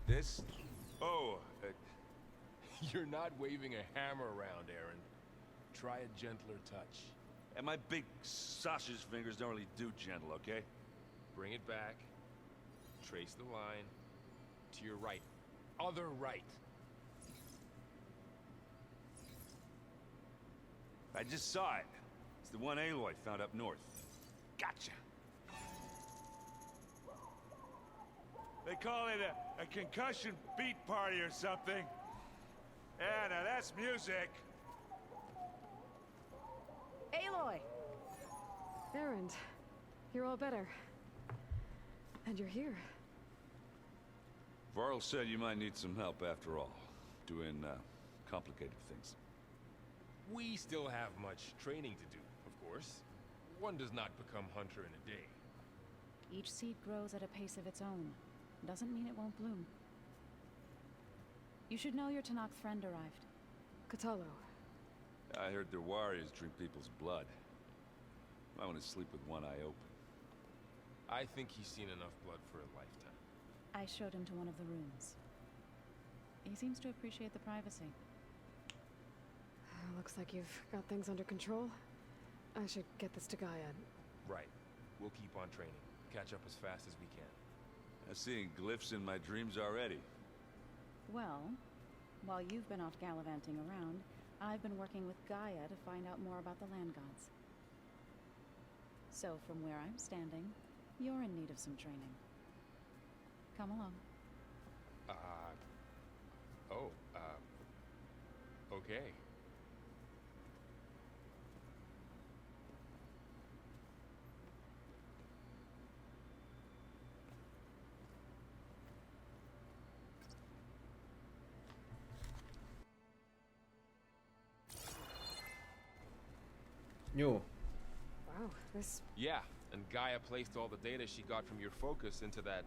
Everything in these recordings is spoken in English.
This? Oh, you're not waving a hammer around, Aaron. Try a gentler touch. And my big sausage fingers don't really do gentle, okay? Bring it back. Trace the line. To your right. Other right. I just saw it. It's the one Aloy found up north. Gotcha. They call it a concussion beat party or something. Yeah, now that's music. Aloy! Erend, you're all better. And you're here. Varl said you might need some help after all. Doing, complicated things. We still have much training to do, of course. One does not become hunter in a day. Each seed grows at a pace of its own. Doesn't mean it won't bloom. You should know your Tenakth friend arrived. Kotallo. I heard their warriors drink people's blood. I want to sleep with one eye open. I think he's seen enough blood for a lifetime. I showed him to one of the rooms. He seems to appreciate the privacy. Looks like you've got things under control. I should get this to Gaia. Right. We'll keep on training. Catch up as fast as we can. I'm seeing glyphs in my dreams already. Well, while you've been off gallivanting around, I've been working with Gaia to find out more about the land gods. So from where I'm standing, you're in need of some training. Come along. Okay. Yo. Wow, this... Yeah, and Gaia placed all the data she got from your focus into that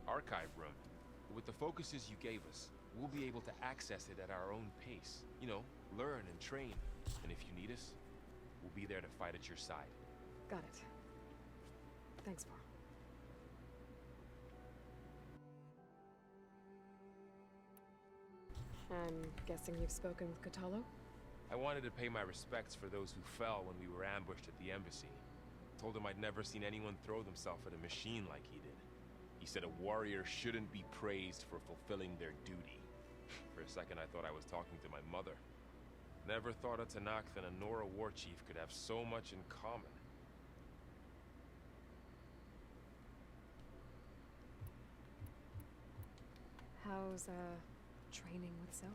archive room. With the focuses you gave us, we'll be able to access it at our own pace. You know, learn and train. And if you need us, we'll be there to fight at your side. Got it. Thanks, Varl. I'm guessing you've spoken with Kotallo? I wanted to pay my respects for those who fell when we were ambushed at the embassy. Told him I'd never seen anyone throw themselves at a machine like he did. He said a warrior shouldn't be praised for fulfilling their duty. For a second I thought I was talking to my mother. Never thought a Tenakth and a Nora war chief could have so much in common. How's, training with Zoe?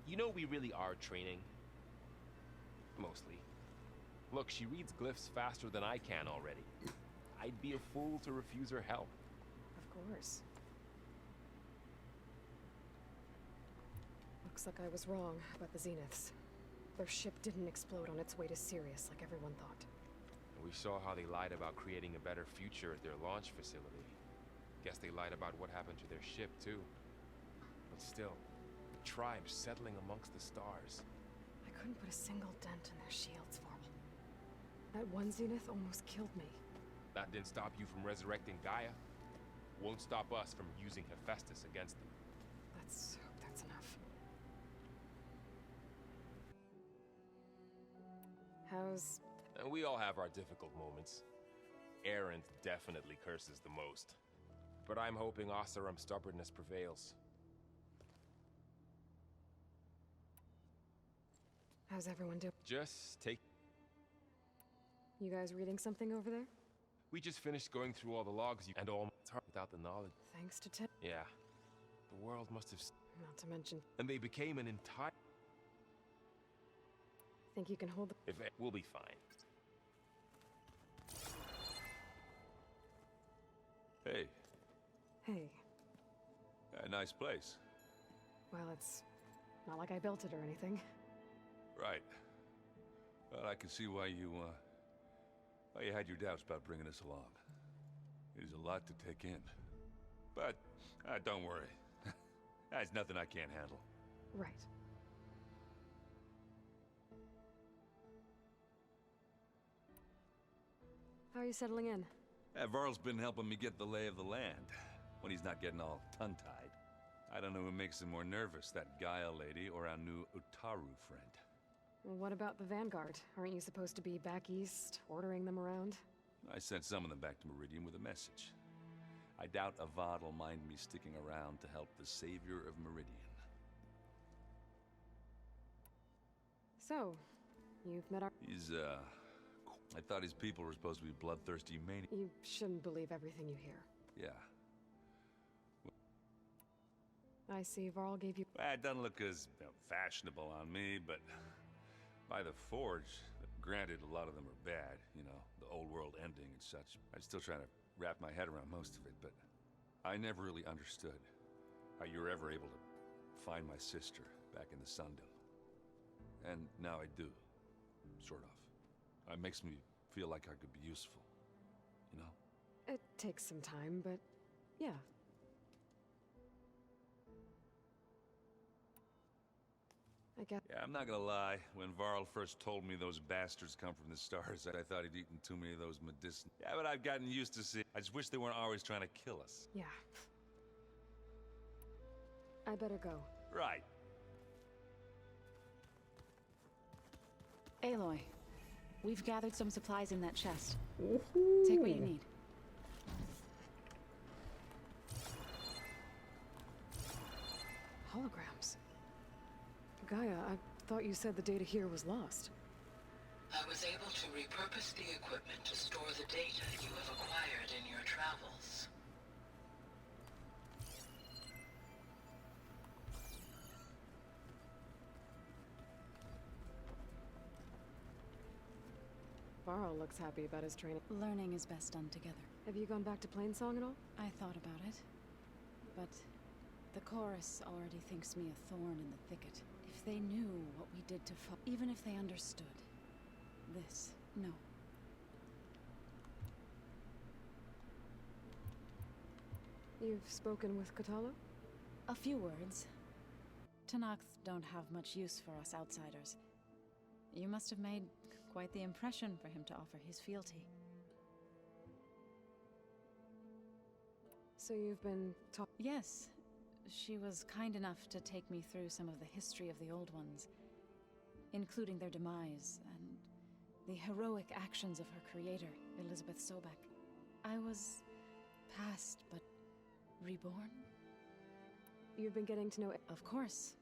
You know we really are training. Mostly. Look, she reads glyphs faster than I can already. I'd be a fool to refuse her help. Of course. Looks like I was wrong about the Zeniths. Their ship didn't explode on its way to Sirius like everyone thought. We saw how they lied about creating a better future at their launch facility. Guess they lied about what happened to their ship, too. But still, the tribe's settling amongst the stars. I couldn't put a single dent in their shields, Varl. That one Zenith almost killed me. That didn't stop you from resurrecting Gaia. Won't stop us from using Hephaestus against them. Let's hope that's enough. How's... And we all have our difficult moments. Erend definitely curses the most. But I'm hoping Oseram's stubbornness prevails. How's everyone doing? Just take... You guys reading something over there? We just finished going through all the logs and all without the knowledge. Thanks to Tim. Yeah. The world must have... Not to mention... And they became an entire... Think you can hold the... If we'll be fine. Hey, Hey. a nice place. Well, it's not like I built it or anything. Right. Well, I can see why you had your doubts about bringing us along. It is a lot to take in. But, don't worry. That's nothing I can't handle. Right. How are you settling in? Varl's been helping me get the lay of the land, when he's not getting all tongue-tied. I don't know who makes him more nervous, that Gaia lady or our new Utaru friend. Well, what about the Vanguard? Aren't you supposed to be back east, ordering them around? I sent some of them back to Meridian with a message. I doubt Avad will mind me sticking around to help the savior of Meridian. So, you've met our... I thought his people were supposed to be bloodthirsty maniacs. You shouldn't believe everything you hear. Yeah. I see Varl gave you... Well, it doesn't look as fashionable on me, but by the Forge, granted, a lot of them are bad, you know, the old world ending and such. I'm still trying to wrap my head around most of it, but I never really understood how you were ever able to find my sister back in the Sundom. And now I do, sort of. It makes me feel like I could be useful, you know? It takes some time, but yeah. I guess... Yeah, I'm not gonna lie. When Varl first told me those bastards come from the stars, I thought he'd eaten too many of those medicinal... Yeah, but I've gotten used to see. I just wish they weren't always trying to kill us. Yeah. I better go. Right. Aloy, we've gathered some supplies in that chest. Take what you need. Holograms. Gaia, I thought you said the data here was lost. I was able to repurpose the equipment to store the data you have acquired in your travels. Varl looks happy about his training. Learning is best done together. Have you gone back to Plainsong at all? I thought about it, but the chorus already thinks me a thorn in the thicket. If they knew what we did to even if they understood this, no. You've spoken with Kotallo? A few words. Tenakth don't have much use for us outsiders. You must have made quite the impression for him to offer his fealty. So you've been Yes. She was kind enough to take me through some of the history of the Old Ones, including their demise and the heroic actions of her creator, Elizabeth Sobek. I was past, but reborn? You've been getting to know... Of course.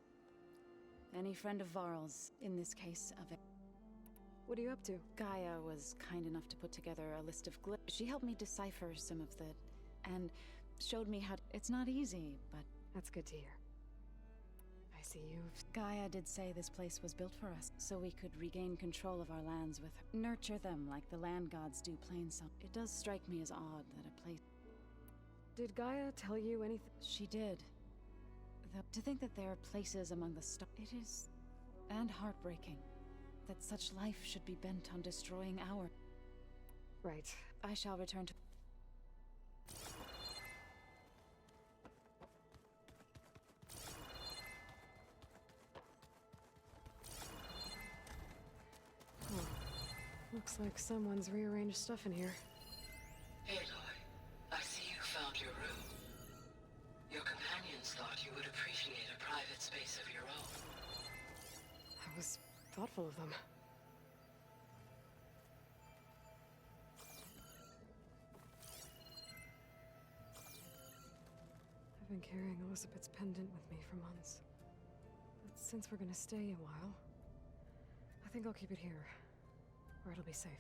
Any friend of Varl's, in this case of it. What are you up to? Gaia was kind enough to put together a list of She helped me decipher some of the... and showed me how It's not easy, but... That's good to hear. I see you've... Gaia did say this place was built for us, so we could regain control of our lands with her. Nurture them like the land gods do Plainsong. It does strike me as odd that a place... Did Gaia tell you anything? She did. To think that there are places among the stars... It is... and heartbreaking. That such life should be bent on destroying our... Right. I shall return to... Oh. Looks like someone's rearranged stuff in here. Aloy, I see you found your room. Your companions thought you would appreciate a private space of your own. I was thoughtful of them. I've been carrying Elizabeth's pendant with me for months. But since we're gonna stay a while, I think I'll keep it here, where it'll be safe.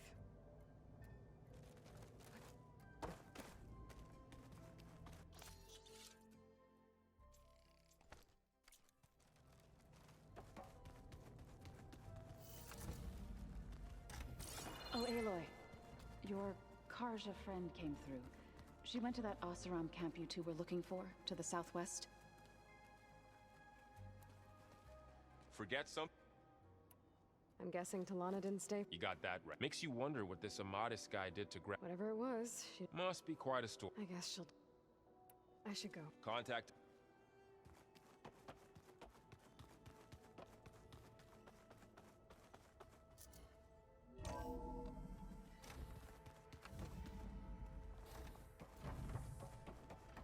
Oh, Aloy. Your Karja friend came through. She went to that Oseram camp you two were looking for, to the southwest. Forget something? I'm guessing Talana didn't stay. You got that right. Makes you wonder what this Amadis guy did to Greg. Whatever it was, she... Must be quite a story. I guess she'll... I should go. Contact.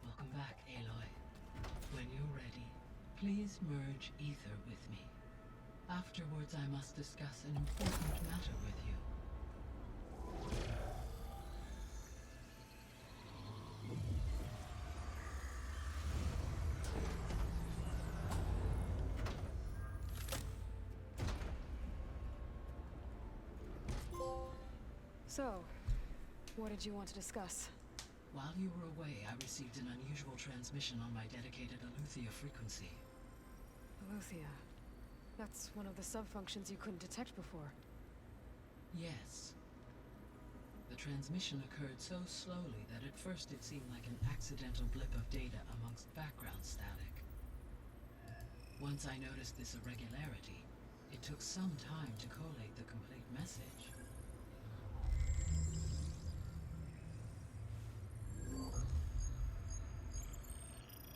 Welcome back, Aloy. When you're ready, Please merge ether with me. Afterwards, I must discuss an important matter with you. So, what did you want to discuss? While you were away, I received an unusual transmission on my dedicated Eleuthia frequency. Eleuthia. That's one of the sub-functions you couldn't detect before. Yes. The transmission occurred so slowly that at first it seemed like an accidental blip of data amongst background static. Once I noticed this irregularity, it took some time to collate the complete message.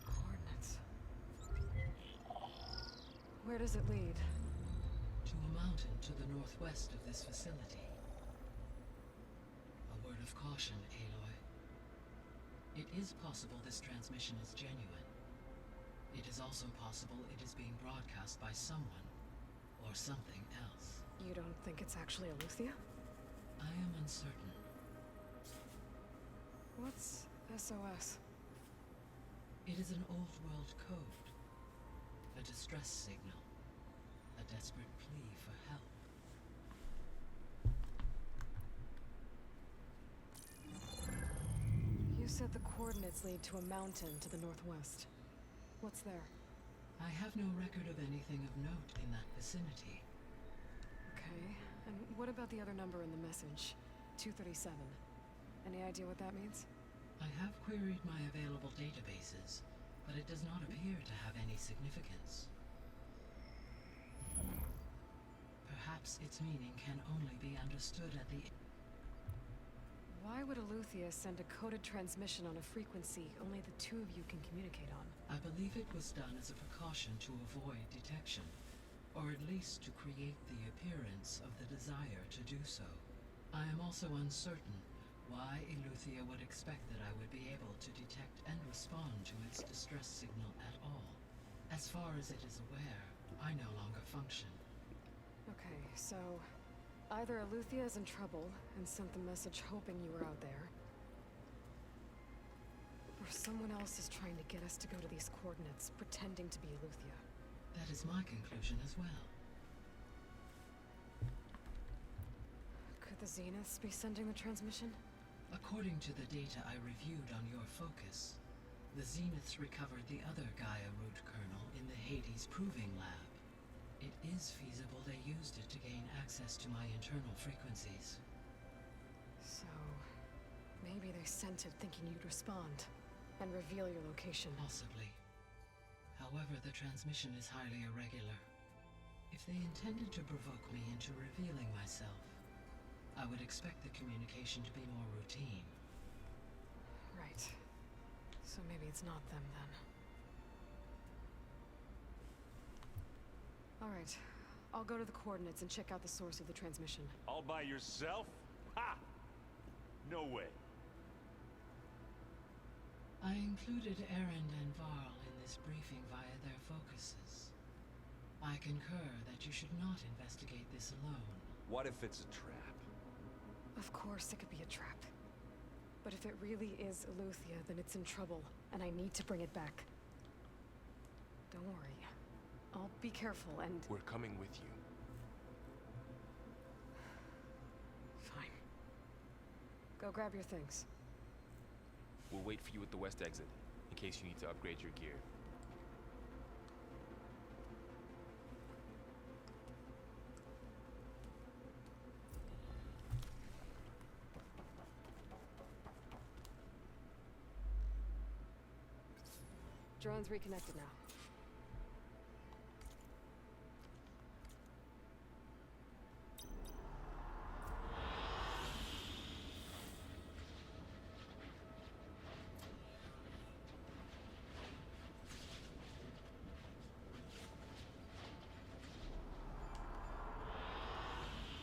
Coordinates. Where does it lead? To a mountain to the northwest of this facility. A word of caution, Aloy. It is possible this transmission is genuine. It is also possible it is being broadcast by someone, or something else. You don't think it's actually Eleuthia? I am uncertain. What's SOS? It is an old world code. A distress signal. A desperate plea for help. You said the coordinates lead to a mountain to the northwest. What's there? I have no record of anything of note in that vicinity. Okay, and what about the other number in the message? 237. Any idea what that means? I have queried my available databases, but it does not appear to have any significance. Perhaps its meaning can only be understood at the... Why would Eleuthia send a coded transmission on a frequency only the two of you can communicate on? I believe it was done as a precaution to avoid detection, or at least to create the appearance of the desire to do so. I am also uncertain why Eleuthia would expect that I would be able to detect and respond to its distress signal at all. As far as it is aware, I no longer function. Okay, so either Eleuthia is in trouble and sent the message hoping you were out there, or someone else is trying to get us to go to these coordinates, pretending to be Eleuthia. That is my conclusion as well. Could the Zeniths be sending the transmission? According to the data I reviewed on your focus, the Zeniths recovered the other Gaia root kernel in the Hades Proving Lab. It is feasible they used it to gain access to my internal frequencies. So, maybe they sent it thinking you'd respond and reveal your location. Possibly. However, the transmission is highly irregular. If they intended to provoke me into revealing myself, I would expect the communication to be more routine. Right. So maybe it's not them then. All right. I'll go to the coordinates and check out the source of the transmission. All by yourself? Ha! No way. I included Erend and Varl in this briefing via their focuses. I concur that you should not investigate this alone. What if it's a trap? Of course it could be a trap. But if it really is Eleuthia, then it's in trouble, and I need to bring it back. Don't worry. I'll be careful and... We're coming with you. Fine. Go grab your things. We'll wait for you at the west exit, in case you need to upgrade your gear. Drone's reconnected now.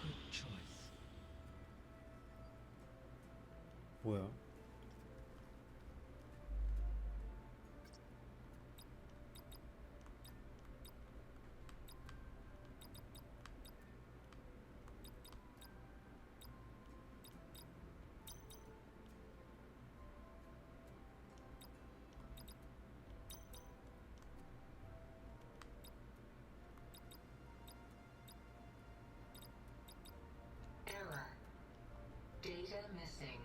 Good choice. Well, Data missing.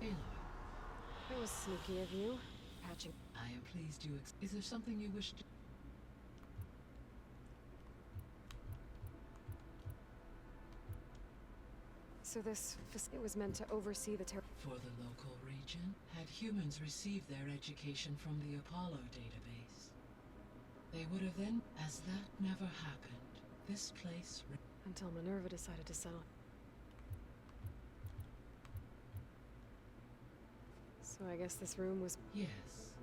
Aloy, It was sneaky of you. Patching. I am pleased you is there something you wish to... So it was meant to oversee the For the local region, had humans received their education from the Apollo database, they would have then, as that never happened, this place... until Minerva decided to settle. So I guess this room was... Yes.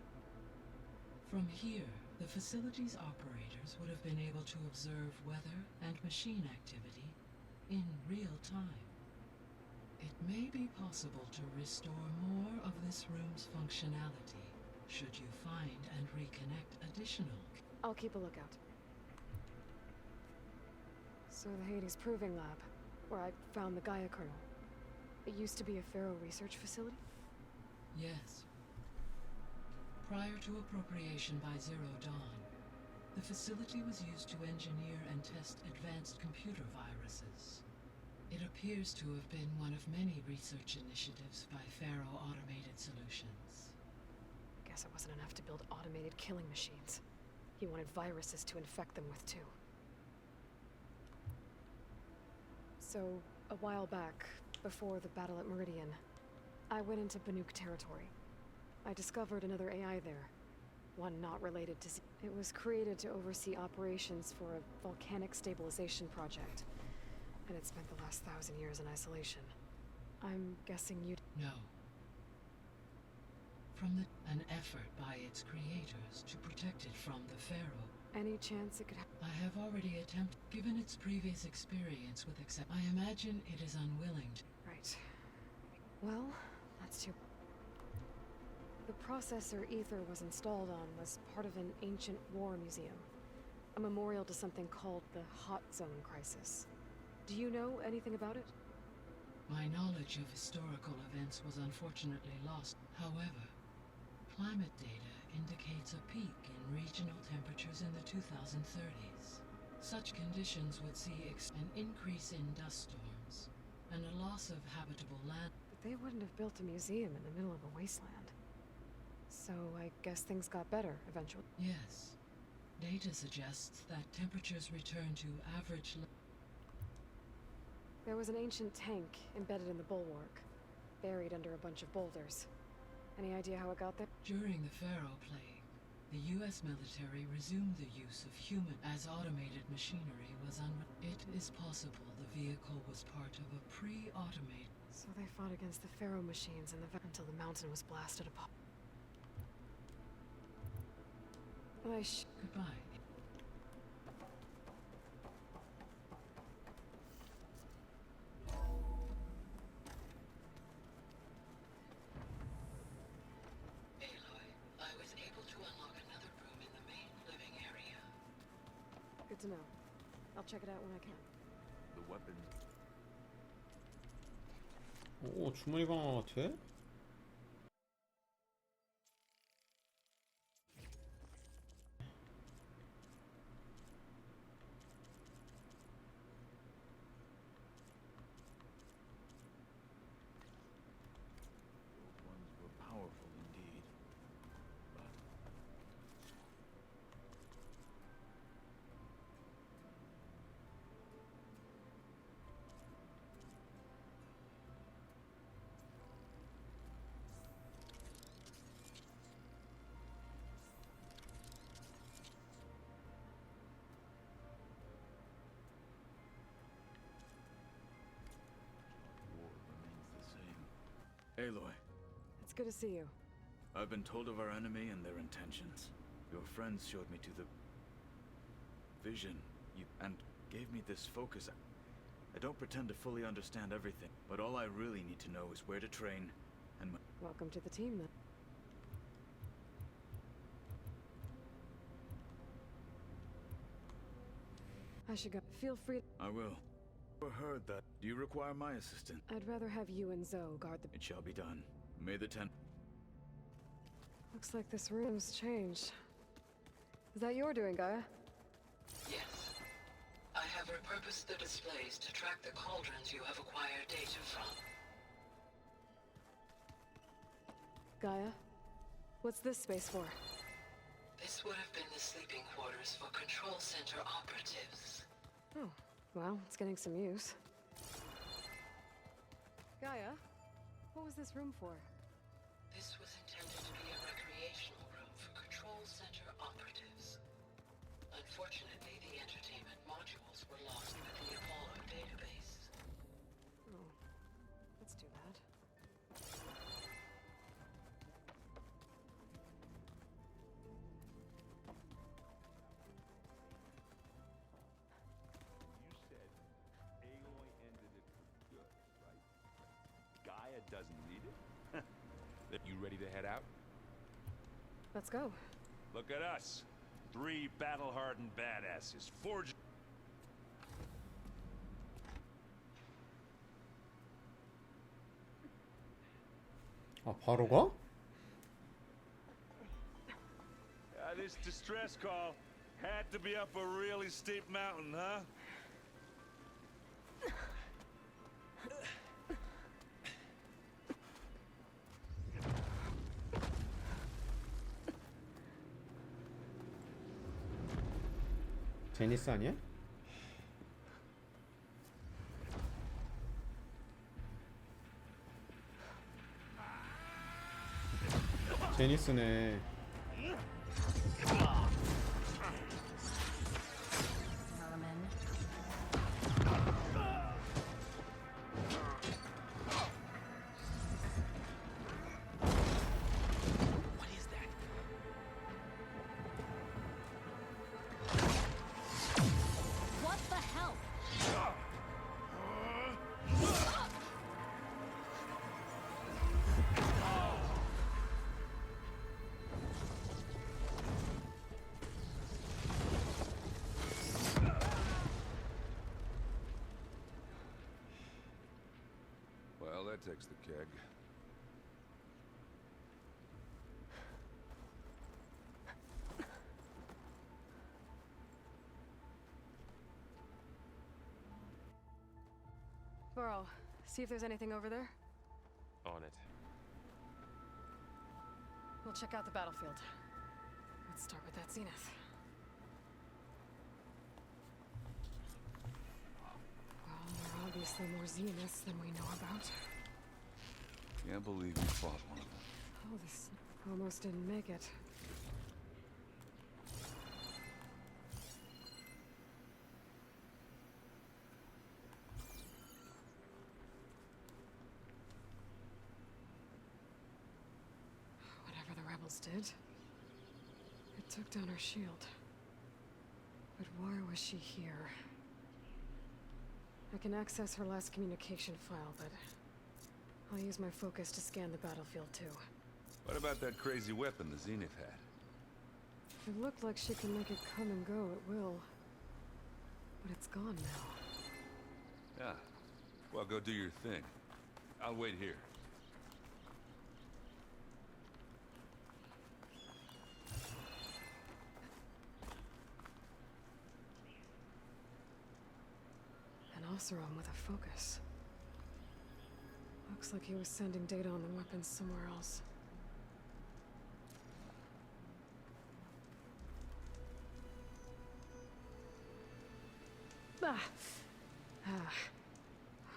From here, the facility's operators would have been able to observe weather and machine activity in real time. It may be possible to restore more of this room's functionality, should you find and reconnect additional... I'll keep a lookout. So the Hades Proving Lab, where I found the Gaia kernel. It used to be a Pharaoh research facility? Yes. Prior to appropriation by Zero Dawn, the facility was used to engineer and test advanced computer viruses. It appears to have been one of many research initiatives by Pharaoh Automated Solutions. Guess it wasn't enough to build automated killing machines. He wanted viruses to infect them with too. So, a while back, before the battle at Meridian, I went into Banuk territory. I discovered another AI there. One not related to Z. It was created to oversee operations for a volcanic stabilization project. And it spent the last 1,000 years in isolation. I'm guessing you'd... No. An effort by its creators to protect it from the Pharaoh. Any chance it could I have already attempted, given its previous experience with I imagine it is unwilling to... Right. Well, that's too... The processor Ether was installed on was part of an ancient war museum. A memorial to something called the Hot Zone Crisis. Do you know anything about it? My knowledge of historical events was unfortunately lost. However, climate data indicates a peak in regional temperatures in the 2030s. Such conditions would see an increase in dust storms and a loss of habitable land. But they wouldn't have built a museum in the middle of a wasteland. So I guess things got better eventually. Yes. Data suggests that temperatures return to average... There was an ancient tank embedded in the bulwark, buried under a bunch of boulders. Any idea how it got there? During the Pharaoh Plague, the U.S. military resumed the use of human as automated machinery was It is possible the vehicle was part of a pre-automated... So they fought against the Pharaoh machines in the until the mountain was blasted apart. Goodbye. Good to know. I'll check it out when I can. The weapon. 오, 주머니가 하나 같아? Those ones were powerful indeed. But war remains the same. Aloy, It's good to see you. I've been told of our enemy and their intentions. Your friends showed me to the vision and gave me this focus. I don't pretend to fully understand everything, but all I really need to know is where to train and Welcome to the team, then. I should go. Feel free. I will. I've heard that. Do you require my assistance? I'd rather have you and Zoe guard the... It shall be done. May the 10th... Looks like this room's changed. Is that your doing, Gaia? Yes. I have repurposed the displays to track the cauldrons you have acquired data from. Gaia? What's this space for? This would have been the sleeping quarters for Control Center operatives. Oh, well, it's getting some use. Gaia? What was this room for? This was intended to be a recreational room for Control Center operatives. Unfortunately, the entertainment modules were lost with the Apollo database. Oh, that's too bad. You said Aloy ended it for good, right? Gaia doesn't need it? You ready to head out? Let's go. Look at us. 3 battle-hardened badasses, forged... 아, 바로 가? this distress call had to be up a really steep mountain, huh? 제니스 아니야? 제니스네. Merman. What is that? What the hell? Well, that takes the keg. Burrow, see if there's anything over there. On it. We'll check out the battlefield. Let's start with that Zenith. Well, there are obviously more Zeniths than we know about. Can't believe you fought one of them. Oh, this almost didn't make it. Whatever the rebels did, it took down her shield. But why was she here? I can access her last communication file, but I'll use my focus to scan the battlefield too. What about that crazy weapon the Zenith had? If it looked like she can make it come and go, it will. But it's gone now. Yeah. Well, go do your thing. I'll wait here. An Oseram with a focus. Looks like he was sending data on the weapons somewhere else.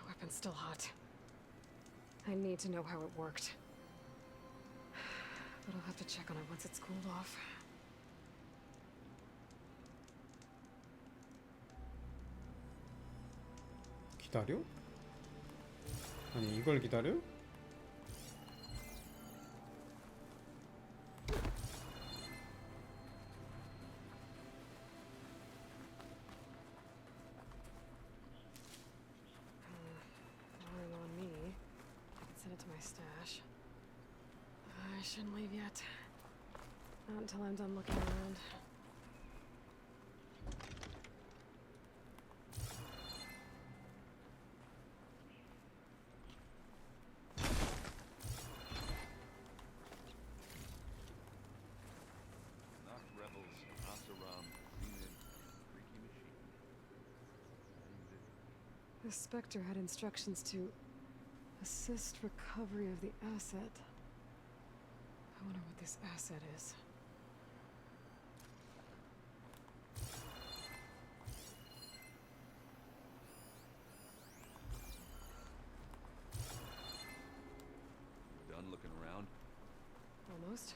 Weapon's still hot. I need to know how it worked. But I'll have to check on it once it's cooled off. 기다려? 아니 이걸 기다려? Relying on me, I can send it to my stash. I shouldn't leave yet. Not until I'm done looking around. Not rebels, Oseram, Zenith, The Spectre had instructions to assist recovery of the asset. I wonder what this asset is. Done looking around? Almost.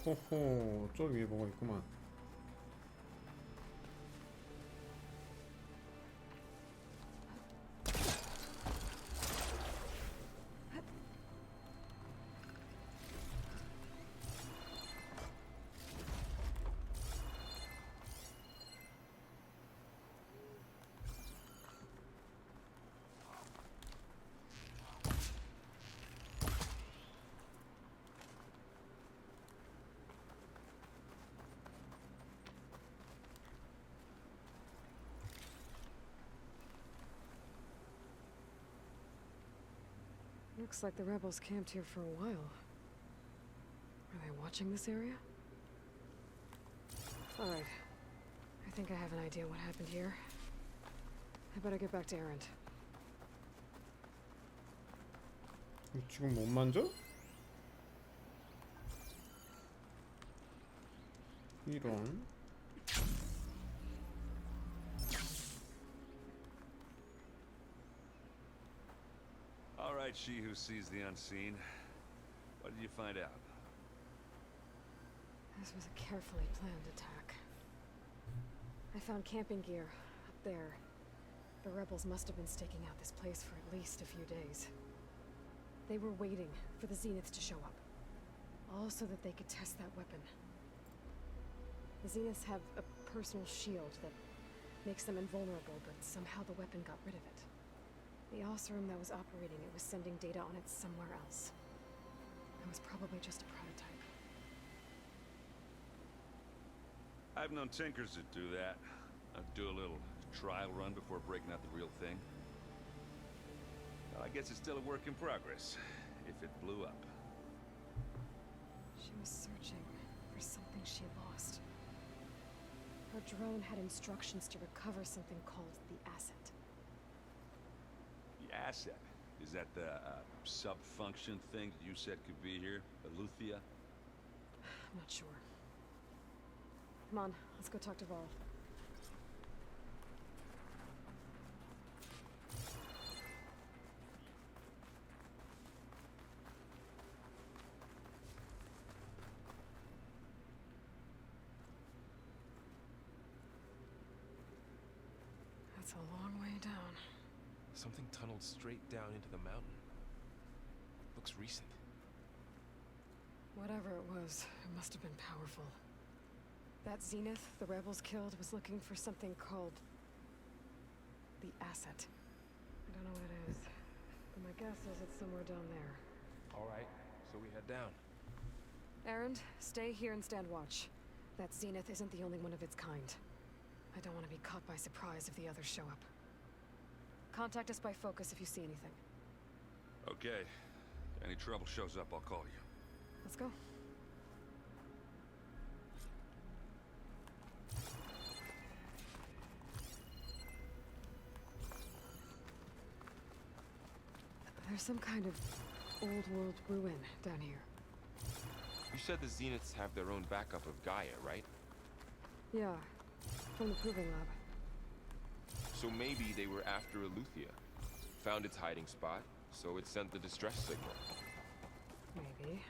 호호, 저 위에 뭐가 있구만. Looks like the rebels camped here for a while. Are they watching this area? Alright. I think I have an idea what happened here. I better get back to Erend. 지금 못 만져? 이런. All right, she who sees the unseen. What did you find out? This was a carefully planned attack. I found camping gear up there. The rebels must have been staking out this place for at least a few days. They were waiting for the Zeniths to show up. All so that they could test that weapon. The Zeniths have a personal shield that makes them invulnerable, but somehow the weapon got rid of it. The Oseram that was operating it was sending data on it somewhere else. It was probably just a prototype. I've known tinkers that do that. I'd do a little trial run before breaking out the real thing. Well, I guess it's still a work in progress, if it blew up. She was searching for something she lost. Her drone had instructions to recover something called the asset. The asset? Is that the sub-function thing that you said could be here? Eleuthia? I'm not sure. Come on, let's go talk to Varl. That's a long way down. Something tunneled straight down into the mountain. Looks recent. Whatever it was, it must have been powerful. That Zenith the rebels killed was looking for something called the asset. I don't know what it is, but my guess is it's somewhere down there. All right, so we head down. Erend, stay here and stand watch. That Zenith isn't the only one of its kind. I don't want to be caught by surprise if the others show up. Contact us by focus if you see anything. Okay. Any trouble shows up, I'll call you. Let's go. There's some kind of old-world ruin down here. You said the Zeniths have their own backup of Gaia, right? Yeah, from the Proving Lab. So maybe they were after Eleuthia. Found its hiding spot, so it sent the distress signal. Maybe.